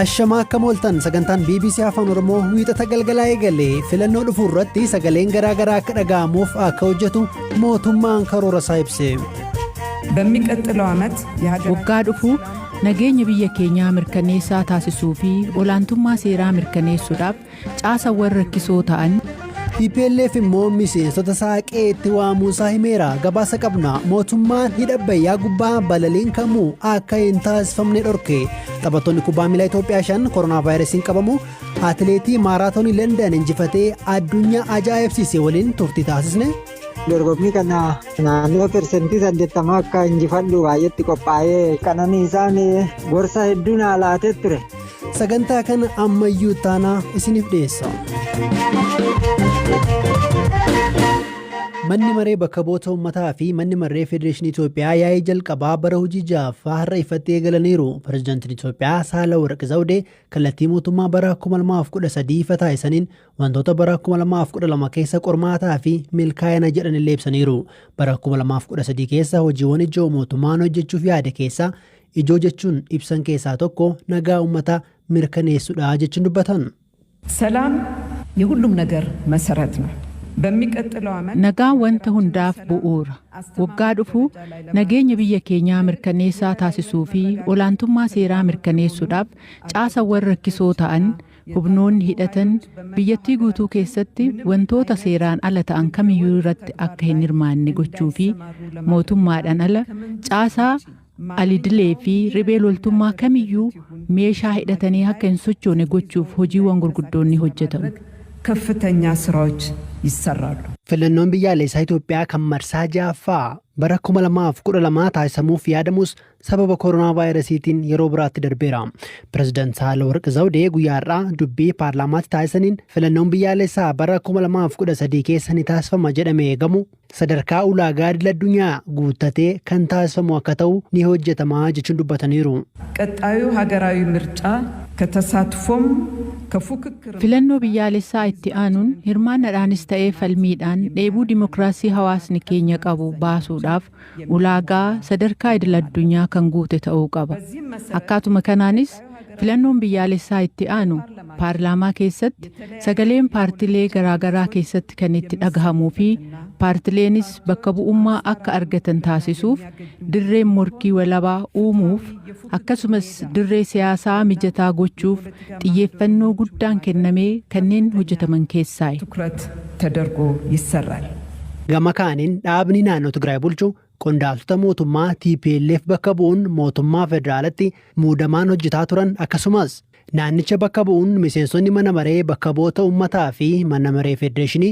Ashama akka mooltan sagantaan BBC Afaan Oromoo wiixata galgalaa eegalee filannoo dhufuu irratti sagaleen garaagaraa akka dhaga'amuuf akka hojjetu mootummaan karoora isaa ibse. በሚቀጥለው ዓመት waggaa dhufuu nageenya biyya keenyaa mirkaneessaa taasisuu fi olaantummaa seeraa mirkaneessuudhaaf caasawwan rakkisoo ta'an TPLF immoo miseensota saaqee itti waamuusaa himeera. Gabaasa qabna. Mootummaan hidhabbayyaa gubbaa balaliin kamuu akka hin taasifamne dhorke. Taphattoonni kubbaa miilaa Itoophiyaa 5 koronaa vaayirasiin qabamu. Atileetii maaraatoonii London injifatee addunyaa ajaa'ibsiise waliin turtii taasisne. Dorgommii kana naannoo persentii 80 akka injifadhu baay'eetti qophaa'ee kananii isaan gorsa hedduu naa laatee ture. Sagantaa kana ammayyuu taanaa isiniif dhiyeessa. Manni maree bakka bu'oota uummataa fi manni maree Federeeshinii Itoophiyaa yaa'ii jalqabaa bara hojii ja'affaa har'a ifatti eegalaniiru. Pireezidaantiin Itoophiyaa Saahilawarq Zawudee kallattii mootummaa bara 2013 ifa taasisaniin wantoota bara 2012 keessa qormaataa fi milkaa'ina jedhanillee ibsaniiru. Bara 2013 keessa hojiiwwan ijoo mootummaan hojjechuuf yaade keessa ijoo jechuun ibsan keessaa tokko nagaa uummataa mirkaneessuudha jechuun dubbatan. ሰላም የሁሉም ነገር መሰረት ነው። በሚቀጥለው ዓመት nagaan wanta hundaaf bu'uura. waggaa dhufuu nageenya biyya keenyaa mirkaneessaa taasisuu fi olaantummaa seeraa mirkaneessuudhaaf caasawwan rakkisoo ta'an hubnoonni hidhatan biyyattii guutuu keessatti wantoota seeraan ala ta'an kamiyyuu irratti akka hin hirmaanne gochuu fi mootummaadhaan ala caasaa alidilee fi ribee loltummaa kamiyyuu meeshaa hidhatanii akka hin sochoone gochuuf hojiiwwan gurguddoonni hojjetamu. ከፍተኛ ስራዎች ይሰራሉ። Filannoon biyyaalessaa Itoophiyaa kan marsaa ja'affaa bara 2012 taasisamuuf yaadamus sababa koronaa vaayirasiitiin yeroo biraatti darbeera. Pireezidaant Saahilawarq Zawudee guyyaa har'aa dubbii paarlaamaatti taasisaniin filannoon biyyaalessaa bara 2013 keessa ni taasifama jedhamee eegamu sadarkaa ulaagaa idil-addunyaa guuttatee kan taasifamu akka ta'u ni hojjetama jechuun dubbataniiru. ቀጣዩ ሀገራዊ ምርጫ ከተሳትፎም ከፉክክር filannoo biyyaalessaa itti aanuun hirmaannadhaanis ta'ee falmiidhaan dheebuu dimokiraasii hawaasni keenya qabu baasuudhaaf ulaagaa sadarkaa idil-addunyaa kan guute ta'uu qaba. Akkaatuma kanaanis filannoon biyyaalessaa itti aanu paarlaamaa keessatti sagaleen paartilee garaagaraa keessatti kan itti dhagahamuu fi paartileenis bakka bu'ummaa akka argatan taasisuuf dirreen morkii walabaa uumuuf akkasumas dirree siyaasaa mijataa gochuuf xiyyeeffannoo guddaan kennamee kanneen hojjetaman keessaa ትኩረት ተደርጎ ይሰራል። Gama kaaniin dhaabni naannoo Tigraay bulchu qondaaltota mootummaa TPLF bakka bu'uun mootummaa federaalatti muudamaan hojjetaa turan akkasumas naannicha bakka bu'uun miseensonni mana maree bakka bu'oota uummataa fi mana maree federeeshinii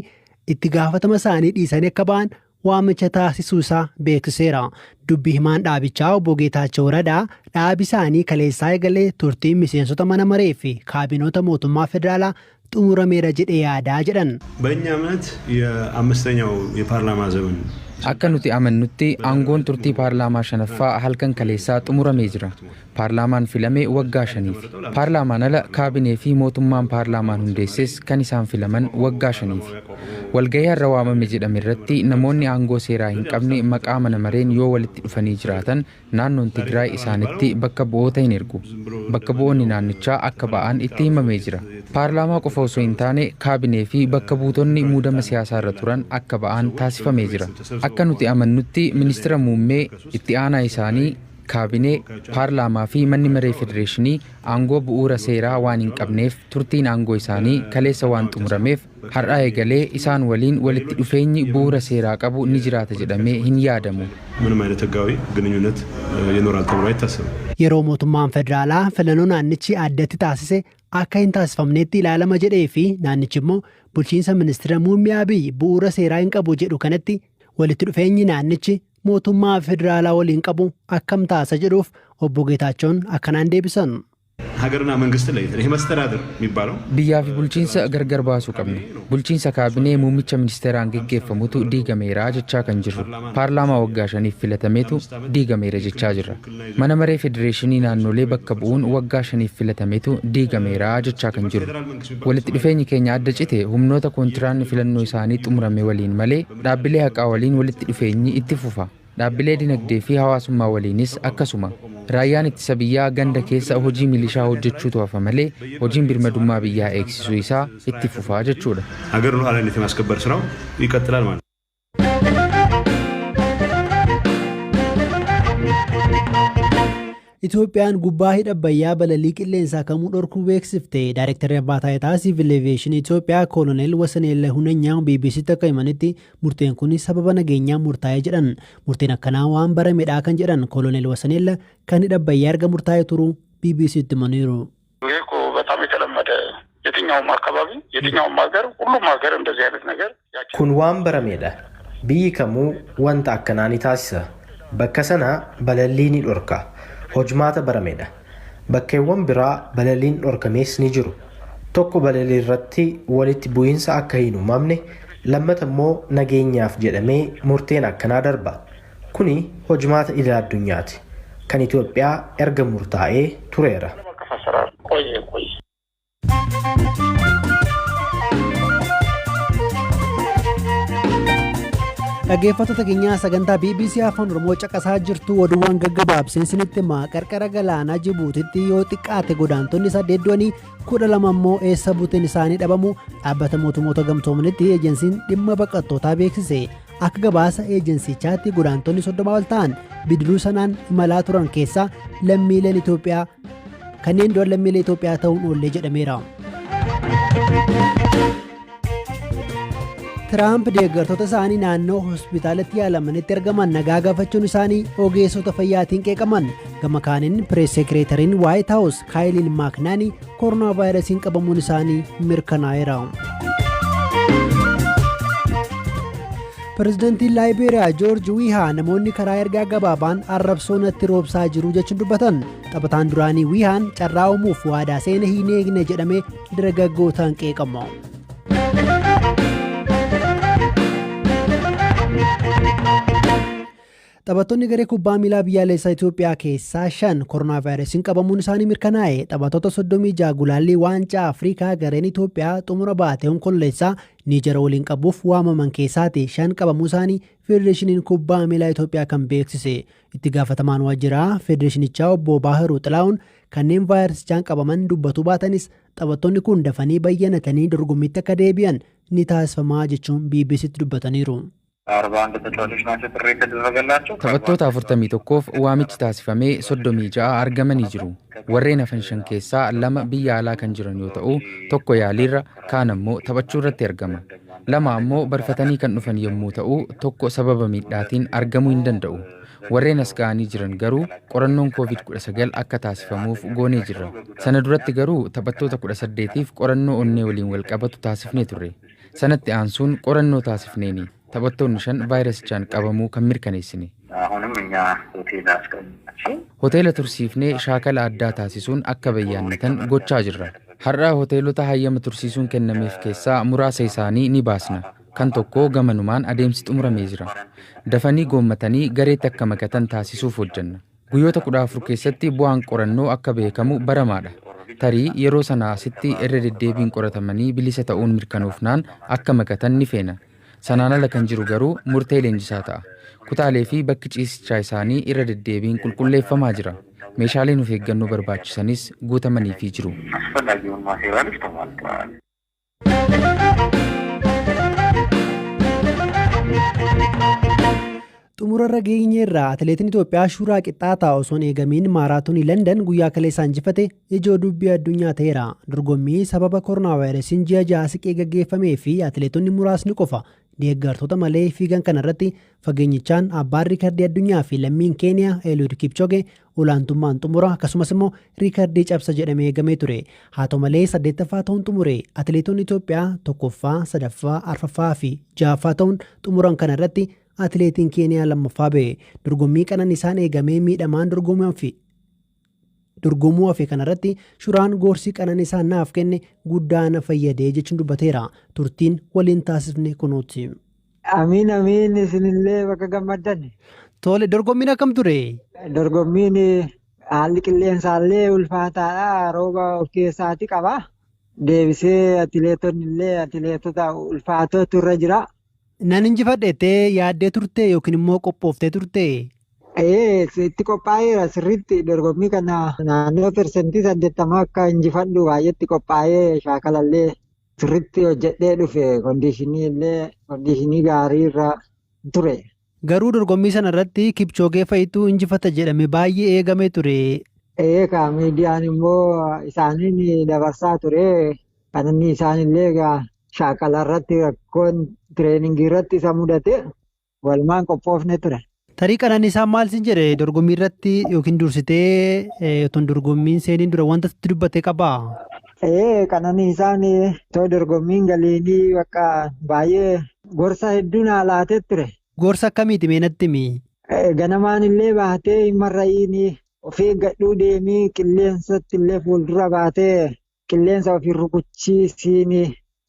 itti gaafatama isaanii dhiisanii akka ba'an waamicha taasisuu isaa beeksiseera. Dubbii himaan dhaabichaa obbo Geetaachoo Radaa dhaabi isaanii kaleessaa eegalee turtiin miseensota mana maree fi kaabinoota mootummaa federaalaa xumurameera jedhee yaadaa jedhan. በእኛ እምነት የአምስተኛው የፓርላማ ዘመን akka nuti amannutti aangoon turtii paarlaamaa shanaffaa halkan kaleessaa xumuramee jira. Paarlaamaan filame waggaa 5f. Paarlaamaan ala kaabinee fi mootummaan paarlaamaan hundeesses kan isaan filaman waggaa 5f. Walgahii har'a waamame jedhame irratti namoonni aangoo seeraa hin qabne maqaa mana mareen yoo walitti dhufanii jiraatan naannoon Tigraay isaanitti bakka bu'oota hin ergu. Bakka bu'oonni naannichaa akka ba'an itti himamee jira. Paarlaamaa qofa osoo hin taane kaabinee fi bakka buutonni muudama siyaasaa irra turan akka ba'an taasifamee jira. Akka nuti amannutti ministeera muummee itti aanaa isaanii kaabinee paarlaamaa fi manni maree federeeshinii aangoo bu'uura seeraa waan hin qabneef turtiin aangoo isaanii kaleessa waan xumurameef har'a eegalee isaan waliin walitti dhufeenyi bu'uura seeraa qabu ni jiraata jedhamee hin yaadamu. ምንም አይነት ህጋዊ ግንኙነት ይኖራል ተብሎ አይታሰብም። Yeroo mootummaan federaalaa filannoo naannichi addatti taasise akka hin taasifamneetti ilaalama jedhee fi naannichi immoo bulchiinsa ministeera muummee Abiyyi bu'uura seeraa hin qabu jedhu kanatti walitti dhufeenyi naannichi mootummaa federaalaa waliin qabu akkam taasa jedhuuf obbo Geetaachoon akkanaan deebisan. ሀገርና መንግስት ላይ ይሄ መስተዳድር የሚባለው biyyaa fi bulchiinsa gargar baasuu qabna. Bulchiinsa kaabinee muummicha ministeeraan geggeeffamutu diigameera jechaa kan jirru. Paarlaamaa waggaa 5f filatameetu diigameera jechaa jirra. Mana maree federeeshinii naannolee bakka bu'uun waggaa 5f filatameetu diigameera jechaa kan jirru. Walitti dhufeenyi keenya adda cite humnoota kontiraanni filannoo isaanii xumurame waliin malee dhaabbilee haqaa waliin walitti dhufeenyi itti fufa. Dhaabbilee dinagdee fi hawaasummaa waliinis akkasuma. Raayyaan ittisa biyyaa ganda keessa hojii milishaa hojjechuutu hafa malee hojiin birmadummaa biyyaa eegsisuu isaa itti fufaa jechuudha. ሀገር ሉዓላዊነት የማስከበር ስራው ይቀጥላል ማለት ነው። Itoophiyaan gubbaa hidha Abbayyaa balalii qilleensaa kamuu dhorkuu beeksifte. Daayirektarri Abbaa Taayitaa Siivil Eeviyeeshinii Itoophiyaa Kooloneel Wasaneella Hunanyaa BBC'tti akka himanitti murteen kun sababa nageenyaa murtaa'ee jedhan. Murteen akkanaa waan baramedhaa kan jedhan Kooloneel Wasaneella kan hidha Abbayyaa erga murtaa'ee turu BBC'tti himaniiru. በጣም የተለመደ የትኛውም አካባቢ የትኛውም ሀገር ሁሉም ሀገር እንደዚህ አይነት ነገር kun waan barameedha. Biyyi kamuu wanta akkanaa ni taasisa. Bakka sana balalii ni dhorka. Hojmaata barameedha. Bakkeewwan biraa balaliin dhorkamees ni jiru. Tokko balalii irratti walitti bu'iinsa akka hin uumamne, lammata immoo nageenyaaf jedhamee murteen akkanaa darba. Kuni hojmaata idil addunyaati. Kan Itoophiyaa erga murtaa'ee tureera. Dhaggeeffattoota keenyaa sagantaa BBC Afaan Oromoo caqasaa jirtu oduuwwan gaggabaabseen isinitti himaa. Qarqara galaanaa Jibuutitti yoo xiqqaate godaantonni 8 du'anii 12 immoo eessa buuteen isaanii dhabamu dhaabbata mootummoota gamtoomanitti eejensiin dhimma baqattootaa beeksise. Akka gabaasa eejensichaatti godaantonni 30 ol ta'an bidiruu sanaan imalaa turan keessaa lammiileen Itoophiyaa kanneen du'an lammiilee Itoophiyaa ta'uun oollee jedhameera. Tiraamp deeggartoota isaanii naannoo hospitaalatti yaalamanitti argaman nagaa gaafachuun isaanii ogeessota fayyaatiin qeeqaman. Gama kaaniin pirees sekireetariin Waayit Haawus Kaayiliin Maaknaanii koronaa vaayirasiin qabamuun isaanii mirkanaa'eera. Pireezidantiin Laayibeeriyaa Joorji Wiihaa namoonni karaa ergaa gabaabaan arrabsoo natti roobsaa jiru jechuun dubbatan. Taphataan duraanii Wiihaan carraa uumuuf waadaa seena hin eegne jedhamee dargaggootaan qeeqama. Taphattoonni garee kubbaa miilaa biyyaalessaa Itoophiyaa keessaa 5 koronaa vaayirasiin qabamuun isaanii mirkanaa'e. Taphattoota 36 gulaallii waancaa Afrikaa gareen Itoophiyaa xumura baatee onkololeessaa Niijer waliin qabuuf waamaman keessaati 5 qabamuu isaanii Federeeshiniin kubbaa miilaa Itoophiyaa kan beeksise. Itti gaafatamaan waajjiraa Federeeshinichaa obbo Baahiruu Xilaa'uun kanneen vaayirasichaan qabaman dubbatu baatanis taphattoonni kun dafanii bayyanatanii dorgommiitti akka deebi'an ni taasifamaa jechuun BBC'tti dubbataniiru. Taphattoota 41f waamichi taasifamee 36 argamanii jiru. Warreen hafan 5 keessaa 2 biyya alaa kan jiran yoo ta'u, tokko yaaliirra kaan ammoo taphachuu irratti argama. 2 ammoo barfatanii kan dhufan yommuu ta'u, tokko sababa miidhaatiin argamuu hin danda'u. Warreen as ga'anii jiran garuu qorannoon COVID-19 akka taasifamuuf goonee jirra. Sana duratti garuu taphattoota 18f qorannoo onnee waliin wal qabatu taasifnee turre. Sanatti aansuun qorannoo taasifneeni. Taphattoonni 5 vaayirasichaan qabamuu kan mirkaneessine. Hoteela tursiifnee shaakala addaa taasisuun akka bayyaannatan gochaa jirra. Har'a hoteelota hayyama tursiisuun kennameef keessaa muraasa isaanii ni baasna. Kan tokko gamanumaan adeemsi xumuramee jira. Dafanii goommatanii gareetti akka makatan taasisuuf hojjanna. Guyyoota 14 keessatti bu'aan qorannoo akka beekamu baramaadha. Tarii yeroo sanaa asitti irra deddeebiin qoratamanii bilisa ta'uun mirkanoofnaan akka makatan ni feena. Sanaan ala kan jiru garuu murtee leenjisaa ta'a. Kutaalee fi bakki ciisichaa isaanii irra deddeebiin qulqulleeffamaa jira. Meeshaaleen of eeggannoo barbaachisanis guutamaniifii jiru. Xumurarra geenyeerraa atileetiin Itoophiyaa Shuuraa Qixxaataa osoo hin eegamiin maaraatoonii London guyyaa kaleessaa injifate ijoo dubbii addunyaa ta'eera. Dorgommii sababa koronaa vaayirasiin ji'a 6 siqee gaggeeffamee fi atileetonni muraasni qofa deeggartoota malee fiigan kanarratti fageenyichaan abbaan riikardii addunyaa fi lammiin Keeniyaa Eliud Kipchoge olaantummaan xumura akkasumas immoo riikardii cabsa jedhamee eegamee ture. Haa ta'u malee 8ffaa ta'uun xumure atileetonni Itoophiyaa 1ffaa, 2ffaa, 4ffaa fi 6ffaa ta'uun xumuran kanarratti atileetiin Keeniyaa lammaffaa ba'e. Dorgommii qananiisaan eegamee miidhamaan dorgomuu hafe kanarratti Shuraan gorsii qananiisaan naaf kenne guddaa na fayyadee jechuun dubbateera. Turtiin waliin taasifne kunuuti. Amiin isinillee bakka gammaddan. Tole dorgommiin akkam ture? Dorgommiin haalli qilleensaallee ulfaataadha. Rooba of keessaati qaba. Deebisee atileetonni illee atileetota ulfaatootu irra jira. Nan injifadheettee yaaddee turte yookiin immoo qophooftee turte? Itti qophaa'eera sirriitti dorgommii kana naannoo persentii 80 akka injifadhu baay'eetti qophaa'ee shaakalallee sirriitti hojjedhee dhufe kondiishinii gaarii irra ture. Garuu dorgommii sana irratti Kipchoogee fa'itu injifata jedhame baay'ee eegame ture. Miidiyaan immoo isaaniin dabarsaa ture. Kan inni isaanillee shaakala irratti rakkoon tireeningii irratti isa mudate walumaan qophoofne ture. Tarii Qananiisaan maal sin jedhe dorgommii irratti yookiin dursitee otoo dorgommiin seeniin dura wanta sitti dubbate qabaa? Qananiisaan otoo dorgommiin galiinii bakka baay'ee gorsa hedduu naa laatee ture. Gorsa akkamiiti mee natti himi? Ganamaan illee baatee hin marra'iini ofii eeggadhuu deemii qilleensatti illee fuuldura baatee qilleensa ofii rukuchiisiini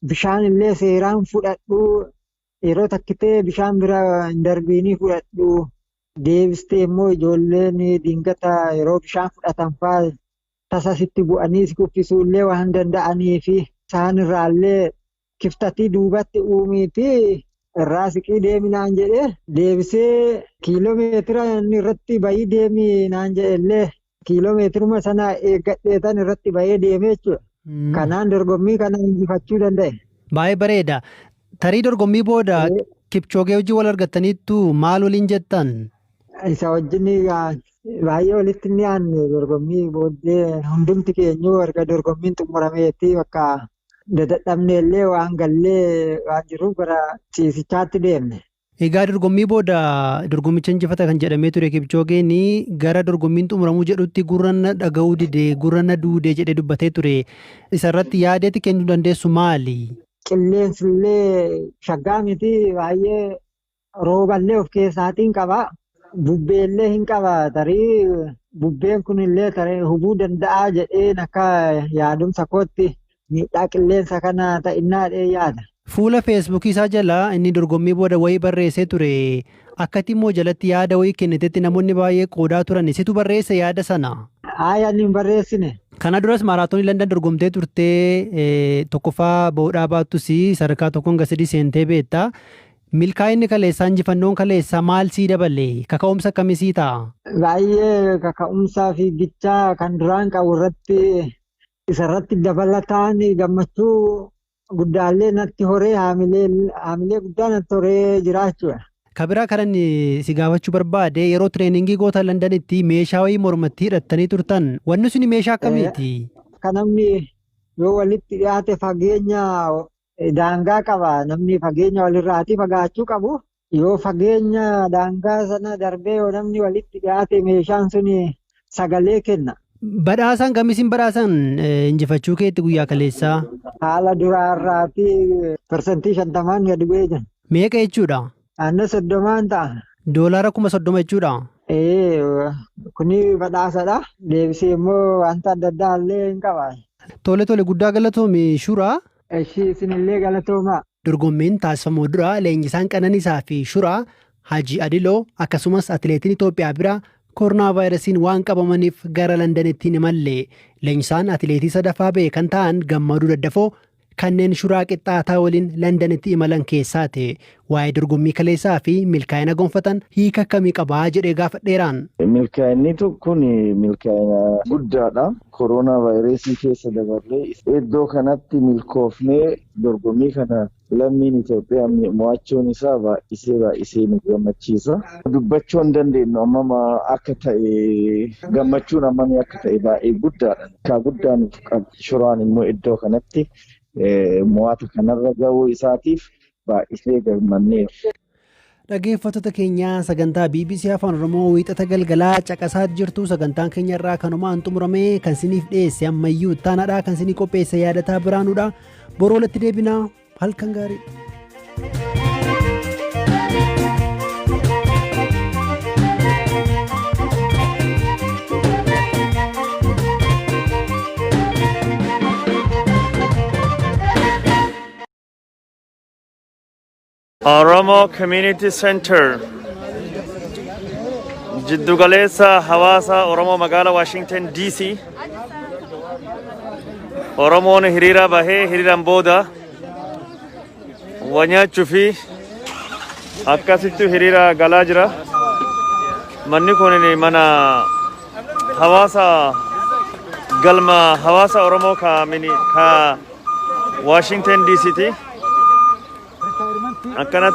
bishaan illee seeraan fudhadhuu yeroo takkitee bishaan bira hin darbiinii fudhadhuu deebistee immoo ijoolleen dingata yeroo bishaan fudhatan fa'aa tasasitti bu'anii si kuffisuu illee waan danda'anii fi isaan irraallee kiftatii duubatti uumiiti irraa siqii deemi naan jedhee deebisee kiiloomeetira inni irratti bayii deemi naan jedhellee kiiloomeetiruma sana eeggadheetan irratti bayee deemee jechuudha. Kanaan dorgommii kana injifachuu danda'e. Baay'ee bareeda. Tarii dorgommii booda Kipchoogee wajjin wal argattaniittu maal waliin jettan? Isa wajjin baay'ee walitti ni aanne dorgommii booddee hundumti keenyuu erga dorgommiin xumurameetti bakka dadhabne illee waan gallee waan jiruuf gara ciisichaatti deemne. Egaa dorgommii booda dorgommicha injifata kan jedhamee ture Kipchoogeen gara dorgommiin xumuramuu jedhutti gurranna dhaga'uu didee gurranna duudee jedhee dubbatee ture. Isarratti yaadeetti kennuu dandeessu maali? Qilleensi illee shaggaa miti baay'ee rooballee of keessaatiin qaba. Bubbee illee hin qaba. Tarii bubbeen kun illee tarii hubuu danda'a jedheen akka yaadumsa kootti miidhaa qilleensa kana ta'innaadhee yaada. Fuula feesbuukii isaa jala inni dorgommii booda wayii barreessee ture. Akkatti immoo jalatti yaada wayii kennitetti namoonni baay'ee qoodaa turan. Situ barreesse yaada sana? Ani hin barreessine. Kana duras maaraatoonii Landan dorgomtee turtee tokkoffaa bahuudhaa baattus sadarkaa tokkoon gasidii seentee beekta. Milkaa'inni kaleessaa injifannoon kaleessaa maal sii dabale? Kaka'umsa akkamii sii ta'a? Baay'ee kaka'umsaa fiigichaa kan duraan qabu irratti isarratti dabalataan gammachuu guddaallee natti horee haamilee guddaa natti horee jiraachuudha. Kabiraa kanan si gaafachuu barbaade yeroo tireeningii goota Landanitti meeshaa wayii mormatti hidhattanii turtan. Wanni suni meeshaa akkamiiti? Kan namni yoo walitti dhiyaate fageenya daangaa qaba. Namni fageenya walirraatii fagaachuu qabu. Yoo fageenya daangaa sana darbee yoo namni walitti dhiyaate meeshaan suni sagalee kenna. Badhaasaan kamisin badhaasan injifachuu keetti guyyaa kaleessaa? Haala duraarraatii persentii 50 gadi bu'ee jira. Meeqa jechuudha? Aannan 30 ta'a. Doolaara 30 jechuudha? Kuni badhaasadha. Deebisee immoo wanta adda addaa illee hin qaba. Tole guddaa galatoomi Shuraa. Isinillee galatoomaa. Dorgommiin taasifamuu dura leenjisaan Qananiisaa fi Shuraa Haji Adiloo akkasumas atileetiin Itoophiyaa bira koronaa vaayirasiin waan qabamaniif gara Landanitti hin imalle. Leenjisaan atileetii sadaffaa ba'e kan ta'an Gammaduu Daddafoo kanneen Shuraa Qixxaataa waliin Landanitti imalan keessaati. Waa'ee dorgommii kaleessaa fi milkaa'ina gonfatan hiika akkamii qabaa jedhee gaafadheeraan. Milkaa'inni kun milkaa'ina guddaadha. Koronaa vaayirasii keessa dabarree iddoo kanatti milkoofnee dorgommii kana lammiin Itoophiyaa mo'achuun isaa baay'isee nu gammachiisa. Dubbachuu hin dandeenyu amma akka ta'e gammachuun ammamii akka ta'e baay'ee guddaadha. Akka guddaa nuuf qabu. Shuraan immoo iddoo kanatti mo'ata kanarra gahuu isaatiif baay'isee gammanneera. Dhaggeeffattoota keenya sagantaa BBC Afaan Oromoo wiixata galgalaa caqasaa jirtu sagantaan keenya irraa kanumaan xumurame kan siniif dhiyeesse ammayyuu ittaanaadha kan sinii qopheesse yaadataa biraanuudha. Boroo walitti deebinaa halkan gaarii. Oromo Community Center Jiddugaleessa Hawaasa Oromoo Magaala Washington DC Oromoon hiriira bahee hiriiraan booda waa nyaachuu fi akkasittu hiriira galaa jira. Manni kun mana hawaasa galma hawaasa Oromoo ka Washington DC ti. Akkanatti